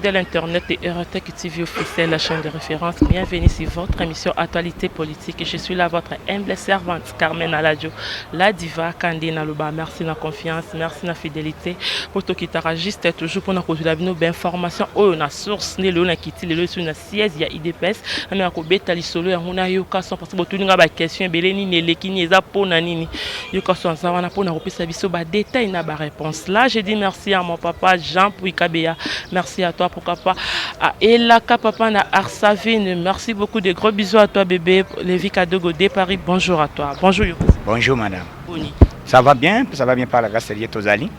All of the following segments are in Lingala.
fidèles internautes et Eurotech TV officiel, la chaîne de référence. Bienvenue sur votre émission Actualité politique. Je suis là, votre humble servante Carmen Aladio, la diva Kandé Naluba. Merci de la confiance, merci de la fidélité. Pour tout qui t'enregistre, toujours pour nous donner des informations. Oh, na source, ne le na kiti, le sur na siège, il y a IDPS. On a ko beta li solo ya nguna yo kaso parce que tout nga ba question beleni ne lekini eza pona nini. Yo kaso nzava na pona kopesa biso ba détail na ba réponse. Là, je dis merci à mon papa Jean Pouikabea. Merci à toi, pourquoi pas. À Elaka, papa, na Arsavine. Merci beaucoup. De gros bisous à toi, bébé. Lévi Kadogo de Paris. Bonjour à toi. Bonjour, Yoko. Bonjour, madame. Boni. Ça va bien par la grâce de Dieu, Tozali.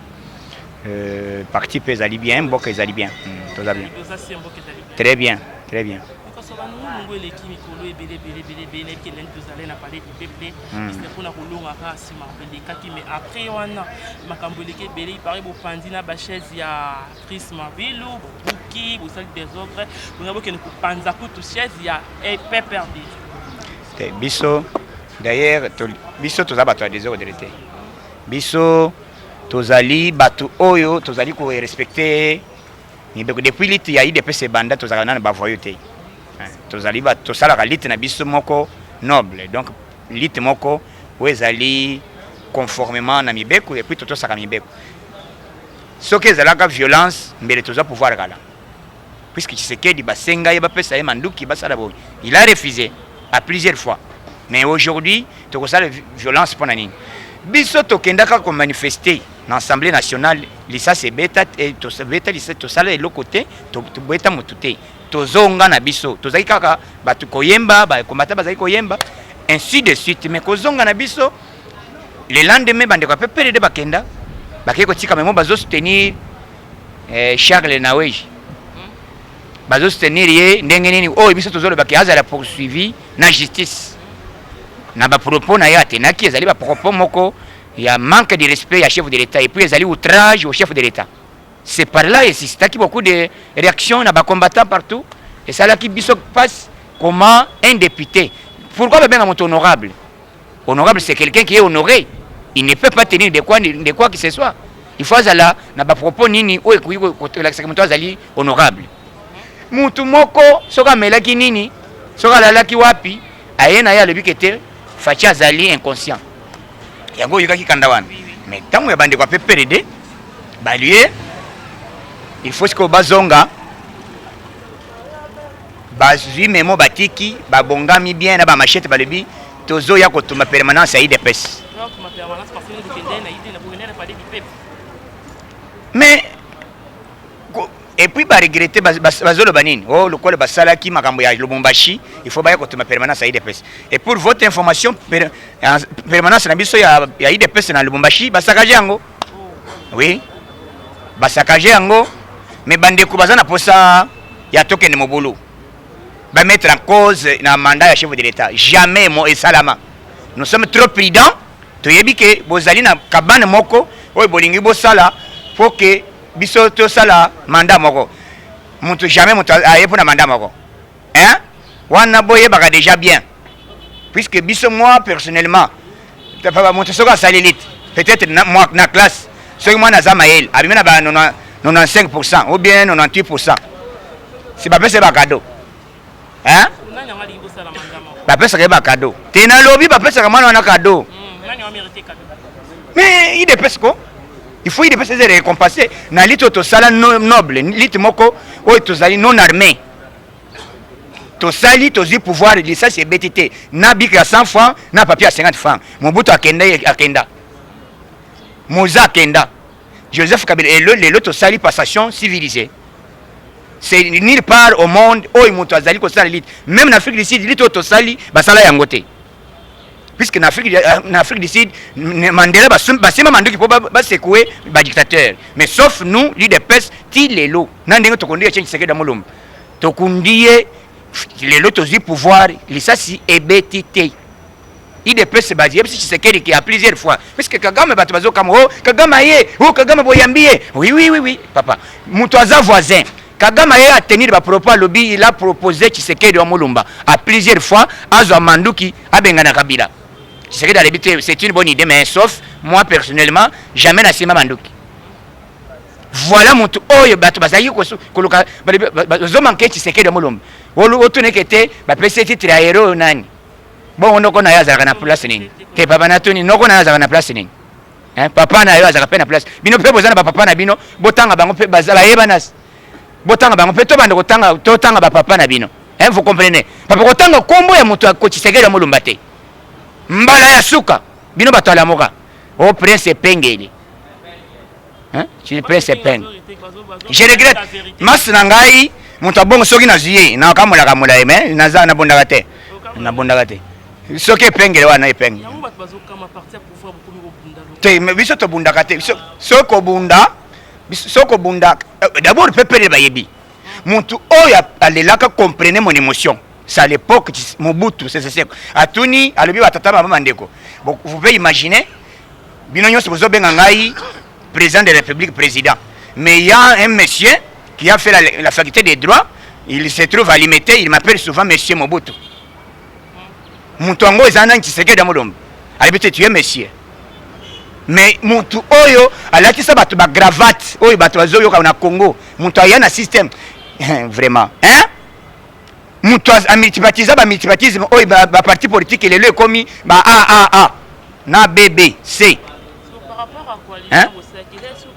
Parti Pezali bien, Mbok Ezali bien. Tozali bien. Très bien, très bien. Mais après on a makambuleke belé paraît bo pandina ba chaise ya Chris Mavilo Buki bo salle des autres on a boke ne panza kutu chaise ya et perdu biso d'ailleurs biso toza bato des heures de l'été biso tozali bato oyo tozali ko respecter ni depuis lit ya IDPS banda tozala na ba voyoté tozali ba tosala ka lit na biso moko noble donc lit moko wezali conformément à Mibeko et puis tout ça à Mibeko. Ce qui est la violence, mais les pouvoir là. Puisque Tshisekedi Basenga et Mandouki il a refusé à plusieurs fois. Mais aujourd'hui, tu as la violence pour Nani. Biso Tokendaka comme manifester dans l'Assemblée nationale, l'ISA c'est bêta et tout ça bêta l'ISA tout ça de l'autre côté, tu bêta motute. Tu zonga na biso, tu zaikaka batu koyemba, ba komata bazai koyemba, ainsi de suite. Mais kozonga na biso le lendemain, bande ko pepere de bakenda, bakeko tika memo bazo soutenir Charles Nawej. Bazo soutenir ye ndenge nini oh biso tozolo bakiaza la poursuivi na justice. Na ba propos na yate na ki ezali ba propos moko ya manque de respect ya chef de l'État et puis ezali outrage au chef de l'État. C'est par là et c'est ça qui beaucoup de réactions na ba combattants partout et ça là qui biso passe comment un député. Pourquoi le bien honorable? Honorable, c'est quelqu'un qui est honoré. Il ne peut pas tenir de quoi que ce soit. Il faut aller na ba propos nini o ekoki la secrétaire azali honorable. Mutu moko soka melaki nini soka lalaki wapi ayena ya lebi kete facha azali inconscient. Yango yokaki kanda wana. Mais tango ya bande kwa PPRD balie il faut que bazonga bazui memo batiki babongami bien na ba machette balebi tozo ya kotuma permanence à IDPS. Mais et puis ba regretter bazolo banini oh le quoi basala ki makambo ya Lubumbashi il faut ba kotuma permanence à IDPS. Et pour votre information permanence na biso ya IDPS na Lubumbashi basakaje yango. Oui. Basakaje yango mais bande ko bazana posa ya token mobulu. Va mettre en cause un mandat de chef de l'État. Jamais, moi et Salama. Nous sommes trop prudents. Tu as dit que vous allez dans cabane moko, ou bolingi bo sala, pour que bisoto sala mandat moko. Monte jamais monte aille pour un mandat moko. Hein? Wana boye baga déjà bien. Puisque biso moi personnellement, tu pas monter sur la salélite. Peut-être moi na classe, sur moi na Zamaël, abimena ba 95% ou bien 98%. C'est pas c'est pas cadeau. Hein? Bah ça va cadeau. T'es dans lobby bah ça comment on a cadeau. Mais il dépêche quoi? Il faut il dépêche de récompenser. Na lit to sala noble, lit moko o to sali non armé. To sali to zi pouvoir de ça c'est BTT. Na bik à 100 francs, na papier à 50 francs. Mobutu akenda. Moza akenda. Joseph Kabila et le to sali passation civilisée. C'est nulle part au monde où il monte à Zali même en Afrique du Sud il est au Sali basala yangote puisque en Afrique du Sud Mandela basema mandu qui peut ba secouer ba dictateur mais sauf nous l'IDPS ti lelo nandenge to kondiye change sekeda molomba to kundiye lelo to zi pouvoir lisasi ebetité IDPS bazi yepsi Tshisekedi qui a plusieurs fois puisque Kagame bato bazo kamo Kagame ye Kagame boyambiye oui papa mutoaza voisin Kagame a tenu des propos à lobby, il a proposé Tshisekedi wa Mulumba à plusieurs fois à Manduki à Bengana Kabila. C'est une bonne idée, mais sauf moi personnellement, jamais n'a Manduki. voilà moto oyo bato bazali koluka bazomanke Tshisekedi Mulumba otuneke te bapesi titre ya hero nani bon noko na yo azalaka na place nini te papa na tuni noko na yo azalaka na place nini papa na yo azalaka pe na place bino pe bozana bapapa na bino botanga bango pe bazala yebana botanga bango pe to bande totanga bapapa na bino vous comprenez papa kotanga kombo ya moto ko Tshisekedi Mulumba te mbala ya suka bino bato ala moka o prince pengeli tu prince peng je regrette mas na ngai moto abongo soki na zuye na kamula mais naza na bondaka te soki pengeli wana epenge te mais biso to bundaka te soko bunda d'abord pepele bayebi moto oyo alelaka comprenez mon émotion. C'est à l'époque, Mobutu, c'est Atuni, alobi batata mama mandeko. Vous pouvez imaginer, binonyo se bozo bengangai, président de la République, président. Mais il y a un monsieur qui a fait la faculté des droits, il se trouve à Limité, il m'appelle souvent monsieur Mobutu. Moutongo ezana Tshisekedi Mulumba. Alibité tu es monsieur. Mais Moutou oyo, alatisa batu ba gravate, oyo batu bazoyo ka na Congo, Moutou ayana système. Vraiment, hein? Moutou a multipartisme, oyo ba parti politique il est le commis ba A na BBC. Par rapport à coalition, il est sur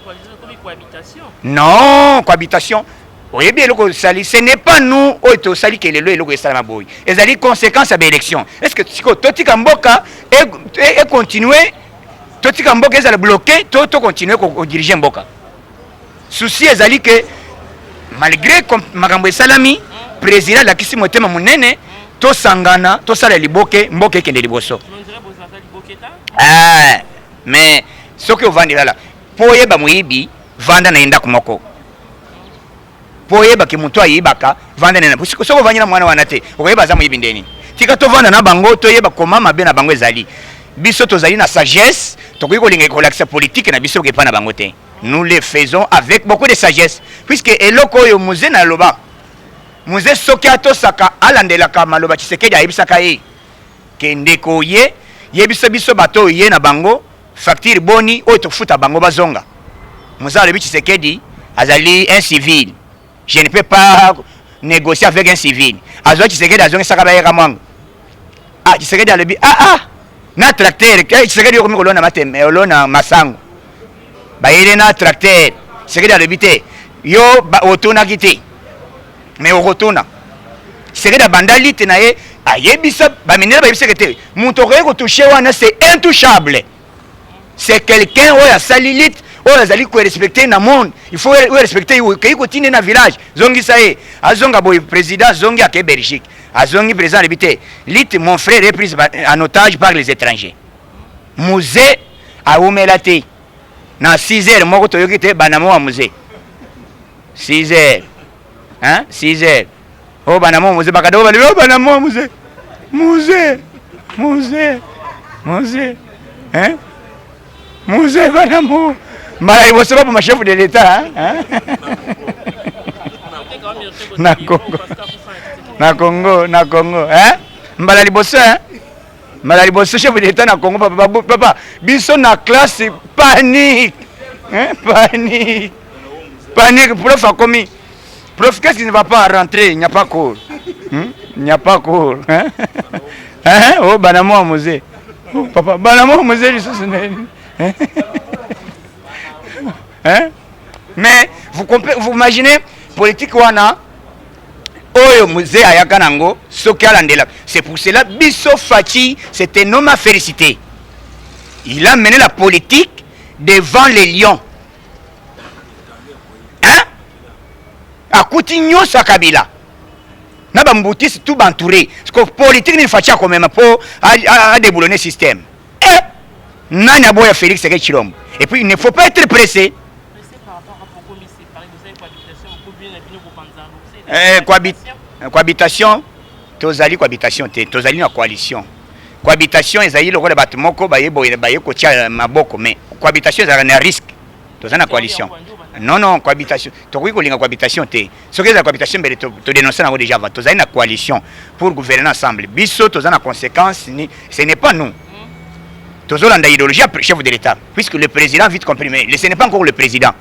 cohabitation. Non, cohabitation. Oui, bien, ce n'est pas nous qui sali que le logo est salamaboy. Et ça dit conséquence à l'élection. Est-ce que Toti Kamboka est continué, Toti Kamboka est bloqué, Toto continue à diriger Mboka. Souci est ali que malgré Magambo Salami, président la Kisi Motema Munene, to sangana, to sala liboke, Mboke kende liboso. Ah, mais ce que vous vendez là, pour yeba muibi, vanda na inda kumoko. Pour yeba ki mutu ayibaka, vanda na. Parce que ce que vous vendez na mwana wanate, oyeba za muibi ndeni. Tika to vanda na bango, to yeba koma mabe na bango ezali. Biso to zali na sagesse, to ko linga ko l'accès politique na biso ke pa na bango te. Nous le faisons avec beaucoup de sagesse, puisque eloko yo muze na loba. Muze soki atosaka alandela ka maloba Tshisekedi ayibisaka ye. Kende ko ye yebisa biso bato ye na bango facture boni oyo tofuta bango bazonga. Muza le Tshisekedi azali un civil. Je ne peux pas négocier avec un civil. Azwa Tshisekedi azonga saka ba yeka mwango. Ah Tshisekedi alebi na tracteur Tshisekedi yokomi kolona mateme olona masango. Ba yele na tracteur Tshisekedi alebi te yo otuna kiti. Mais au retourna. Tshisekedi abandali te na ye ayebisa baminela bayebisa que moto ko toucher wana c'est intouchable. C'est quelqu'un où a salilite, où a zali ko respecter na monde. Il faut respecter que continue na village. Zongi sae, azonga boy président zongi à Belgique. Azongi président habité. Lit mon frère est pris en otage par les étrangers. Musée a Oumelate. Na 6 heures moko toyokite banamo wa musée. 6 heures. Hein? 6 heures. Oh banamo musée bakado bali oh banamo musée. Musée. Hein? Musée banamo. Mara ibo sababu ma chef de l'État, hein? Na Congo, hein? Mbala liboso, hein? Mbala liboso chef de l'État na Congo papa. Biso na classe panique. Hein? Panique, prof a commis. Prof, qu'est-ce qui ne va pas rentrer? Il n'y a pas cours. Il n'y a pas cours. Hein? Hein? Oh, banamo musée. Oh, papa, banamo musée, hein? Hein? Mais vous imaginez, politique wana, oyo musée ayaka nango, soki alandela. C'est pour cela, Bisso Fati, c'est un homme à féliciter. Il a mené la politique devant les lions. Hein? A Coutinho Sakabila. Naba Mboutis tout entouré. Parce que politique n'est pas quand même pour déboulonner le système. Nana Boya Félix Sekechilom. Et puis il ne faut pas être pressé. Cohabitation, tozali cohabitation, tozali na coalition. Cohabitation, ezali le rôle de Batumoko, baye kotia maboko, mais cohabitation, c'est un risque. Tozali na coalition. Non, cohabitation. Tokui kolinga cohabitation te. Ce que la cohabitation, tu dénonces déjà avant. Tozali na coalition pour gouverner ensemble. Biso, tozali na conséquence, ce n'est pas nous. Tozolanda idéologie chef de l'État, puisque le président vite comprimé. Ce n'est pas encore le président.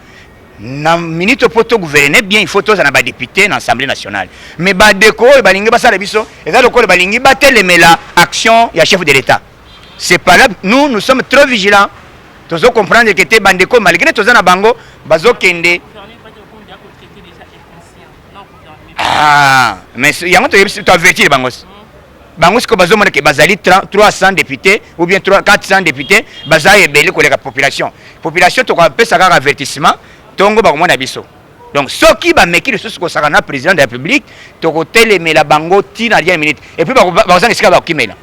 na minute pour to gouverner bien il faut tous en député dans l'Assemblée nationale mais ba déco et balingi basala biso et ça le ko balingi batelemela action ya chef de l'état c'est pas là nous sommes trop vigilants tous comprendre que te bandeko malgré tous na bango bazo kende mais yango to avertir bangos bangos ko bazo mona ke bazali 300 députés ou bien 400 députés baza ebele ko la population to ko pesa ka avertissement tongo ba komona biso donc ceux qui ba meki le sous ko sakana président de la République to ko telemela bango tina dia minute et puis ba bazanga sika ba kimela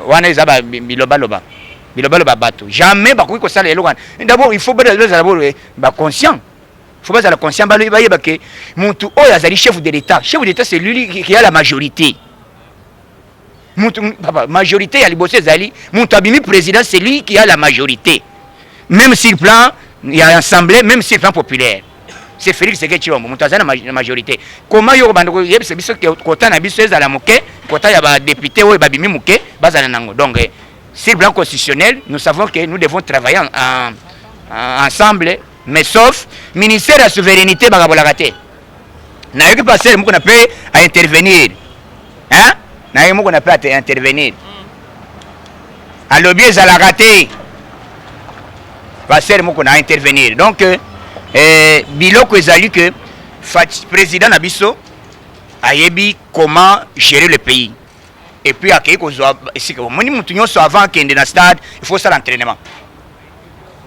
wana ezaba biloba bato jamais bakoki kosala eloko wana d'abord il faut d'abord ba conscient il faut pas être conscient bayeba ke mutu oyo azali chef de l'état c'est lui qui a la majorité majorité ya liboso ezali mutu abimi président c'est lui qui a la majorité même sur le plan il y a assemblée même sur le plan populaire c'est Félix Sekechilombo mutu azali na majorité comment yo bando yebisa biso kota na biso ezala moke kota ya ba député oyo babimi moke bazala nango donc sur le plan constitutionnel nous savons que nous devons travailler ensemble mais sauf ministère de la souveraineté bagabolaka te na yoki passer moko na pe à intervenir hein na yoki moko na pe à intervenir alobi ezalaka te passer moko na intervenir donc biloko ezali que président na biso ayebi comment gérer le pays et puis akei kozwa esika moni mutu nyonso avant kende na stade il faut ça l'entraînement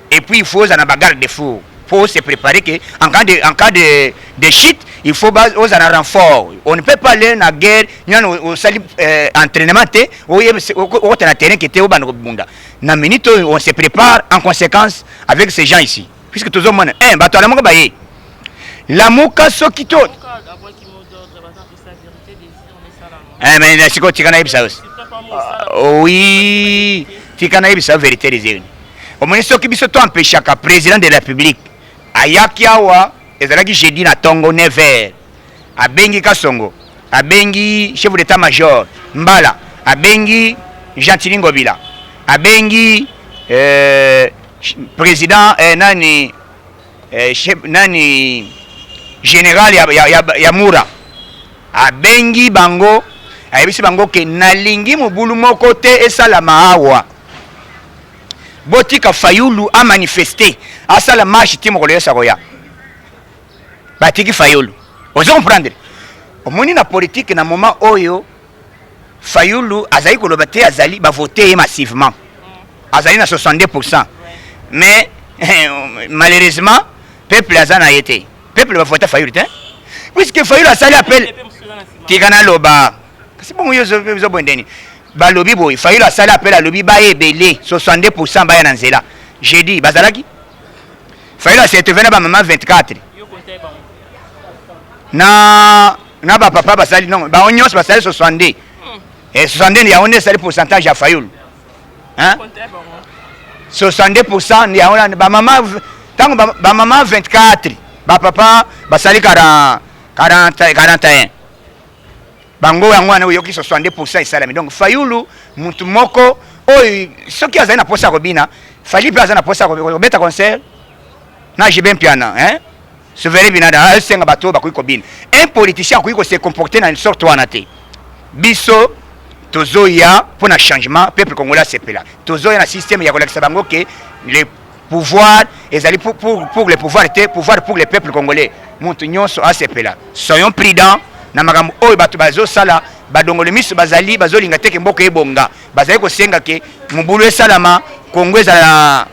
et puis il faut na bagarre de fou pour se préparer que en cas de chute il faut aux en renfort on ne peut pas aller na guerre nyano au sali entraînement te au terrain qui était au bando bunda na minute on se prépare en conséquence avec ces gens ici puisque tous hommes bato la moko baye la muka sokito mais siko tikana ibisa oui tikana ibisa vérité des yeux au moins ce qui biso to empêcher ka président de la République ayaki awa ezalaki jeudi na tongo 9h abengi Kasongo abengi chef d'état-major Mbala abengi Jean Ngobila abengi président nani chef nani général ya Mura abengi bango ayebisi bango ke nalingi mobulu moko te esalama awa botika Fayulu a manifesté asala marche ti mokolo yesa koya batiki Fayulu ozo comprendre omoni na politique na moment oyo Fayulu azali koloba te azali ba voter massivement azali na 62% mais malheureusement peuple azana yete peuple va voter Fayulu te puisque Fayulu asali appel tikana loba kasi bon yo bondeni balobi boy Fayulu asali appel à lobi ba ebele 62% ba ya nzela jeudi bazalaki Fayulu s'est venu ba maman 24 na ba papa basali non ba onyos basali 62 et 62 ya on sali pourcentage ya Fayulu hein 62% ya on ba maman tango ba maman 24 ba papa basali 41 bango yango wana yoki 62% isalami donc Fayulu mutu moko oyo soki azali na posa kobina fali pe azali na posa kobeta concert na jibem piana hein souverain binada senga bato bakoki kobina un politicien akoki se comporter na une sorte wana te biso tozoya pour un changement peuple congolais sepela tozoya na système ya kolekisa bango ke le pouvoir ezali pour le pouvoir était pouvoir pour le peuple congolais mutu nyonso asepela soyons prudents na makambo oyo bato bazosala badongole miso bazali bazolinga teke mboka ebonga bazali kosenga ke mobulu esalama Kongo ezala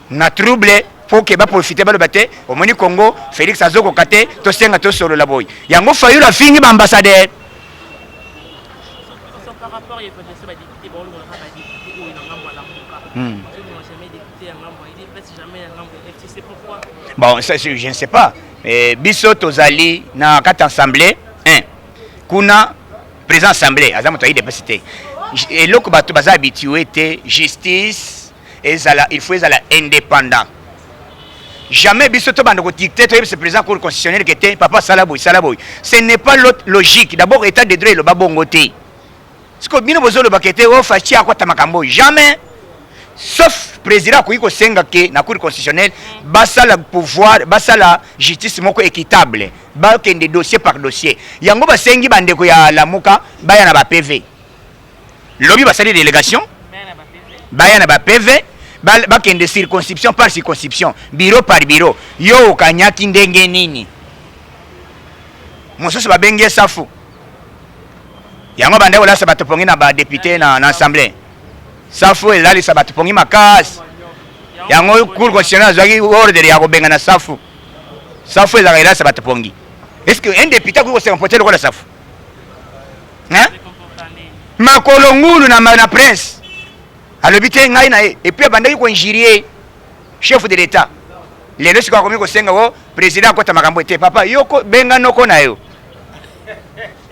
na trouble pour que ba profiter ba bate omoni Congo Félix azoko kate to senga to solo la boy yango Fayulu afingi ba ambassadeur par rapport à l'évaluation des députés bon on aura pas député ou il en a la muka on n'a jamais député en ngambo il est presque jamais en ngambo tu sais pourquoi bon ça je ne sais pas biso tozali na kati assemblée kuna président assemblée aza moto ayi député eloko bato baza habitué te justice ezala il faut ezala indépendant jamais biso to bando ko dicter to ce président cour constitutionnel qui était papa salaboy ce n'est pas l'autre logique d'abord état de droit le babongo te Ce que bino bozolo bakete o fachi akwata makambo jamais sauf président ko iko senga ke na cour constitutionnelle basa la pouvoir basa la justice moko équitable ba kende dossier par dossier yango basengi bandeko ya lamuka baya na ba PV lobby basali délégation baya na ba PV ba kende circonscription par circonscription bureau par bureau yo kanyaki ndenge nini mosusu babenge safu yango bandeko la sabato pongi na ba député na assemblée safu ezali sabato pongi makasi yango cour constitutionnelle azwaki ordre ya kobenga na safu ezalaka ela sabato pongi est-ce que un député akoki kosemporte lokola safu makolo ngulu na prince alobi te ngai na ye epuis abandaki koinjurie chef de l'état lelo sikoyo akomi kosenga o président akota makambo ete papa yoko benga noko na yo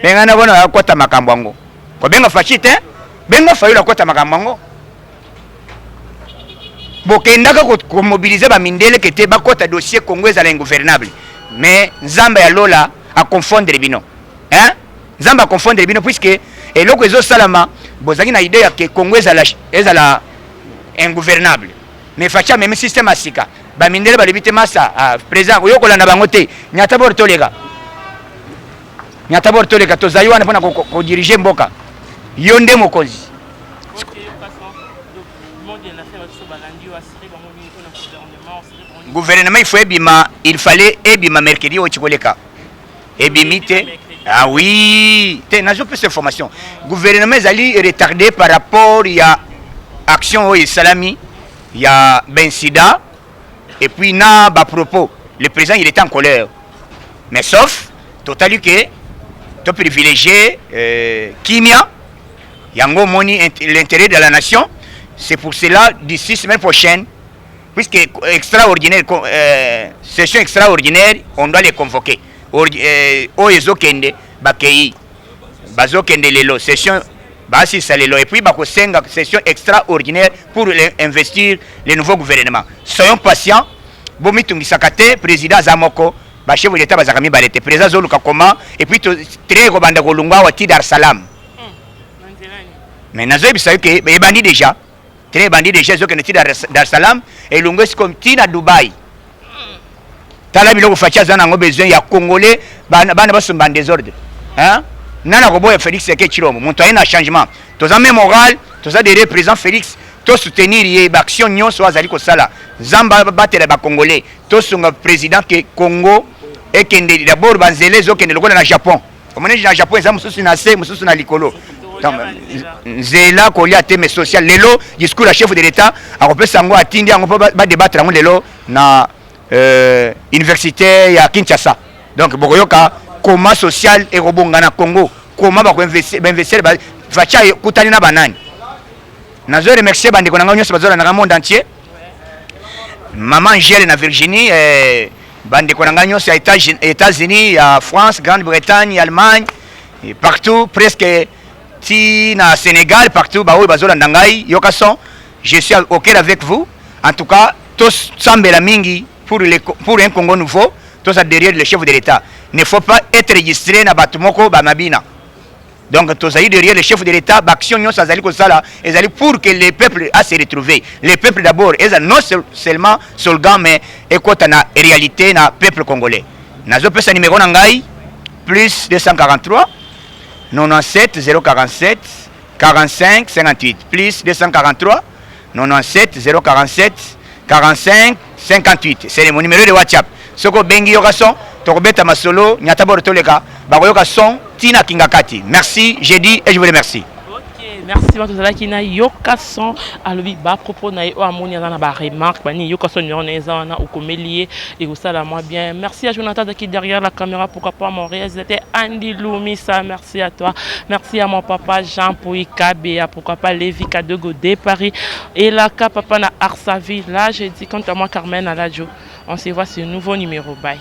benga noko na akota makambo yango kobenga fachi te benga fayula akota makambo yango bokendaka komobilize bamindele kete bakota dossier Congo ezala ingouvernable mais nzambe ya lola akonfondre bino nzambe akonfondre bino puisque eloko ezosalama bozalaki na idée ya ke Congo ezala ingouvernable mais fachi amemi système asika bamindele balobi te masa président oyokolanda bango te nyata bor toleka tozali wana mpona kodirige mboka yo nde mokonzi gouvernement il fallait ebima mercredi au Chikoleka ebimite ah oui te nazo plus information gouvernement ezali retardé par rapport ya action au salami ya bensida et puis na ba propos le président il était en colère mais sauf totalu que to privilégié kimia yango moni l'intérêt de la nation. C'est pour cela d'ici semaine prochaine puisque extraordinaire session extraordinaire on doit les convoquer oyezo kende bakei bazo kende lelo session basi salelo et puis bako senga session extraordinaire pour investir le nouveau gouvernement. Soyons patients bomi tungisa kate président Zamoko ba chef de l'état bazakami balete président Zoluka comment et puis très robanda kolungwa wa Dar es Salaam mais nazo bisayo ke be bandi déjà très bandi déjà zo ke Dar es Salaam et lungo comme tina Dubai tala biloko facha zana ngo besoin ya congolais bana basumba désordre nana ko boya Félix Tshisekedi Tshilombo monto ayina changement toza même moral toza derrière président Félix to soutenir ye action nyonso azali ko sala zamba batela ba congolais to sunga président ke Congo et kende d'abord banzele zo kende lokola na Japon omone na Japon za mususu na se mususu na likolo nzela kolia teme social lelo discours la chef de l'état akopesa ngo atindi ngo ba débattre ngo lelo na université ya Kinshasa donc bokoyoka comment social et robonga na Congo comment ba investir ba facha kutani na banani nazo remercier bande ko nanga nyonso bazola na monde entier maman Angèle na Virginie bande ko nanga nyonso États-Unis ya France Grande-Bretagne Allemagne et partout presque ti na Sénégal partout ba oyo bazola ndangai yokason je suis au cœur avec vous en tout cas tous sambela mingi pour un Congo nouveau tous derrière le chef de l'état ne faut pas être registré na batumoko ba mabina donc tous derrière le chef de l'état action nyonso azali ko sala ezali pour que les peuples a se retrouver les peuples d'abord ezali non seulement slogan mais ekota na réalité na peuple congolais nazo pesa numéro na ngai plus 243 97 047 45 58 plus 243 97 047 45 58 c'est mon numéro de WhatsApp soko bengi yokason tokobeta masolo nyata bor toleka bakoyoka son tina kingakati merci j'ai dit et je vous remercie. Merci Matozalaki na yokason alobi ba propos na o amoni na ba remarque bani yokason numéro na na okomelie et ça la moi bien. Merci à Jonathan qui derrière la caméra, pourquoi pas mon réalisateur Andy Lumisa, merci à toi. Merci à mon papa Jean Pouikabe, pourquoi pas Lévi Kadogo de Paris et la papa na Arsavi. Là, j'ai dit quant à moi Carmen Aladjo. On se voit sur un nouveau numéro. Bye.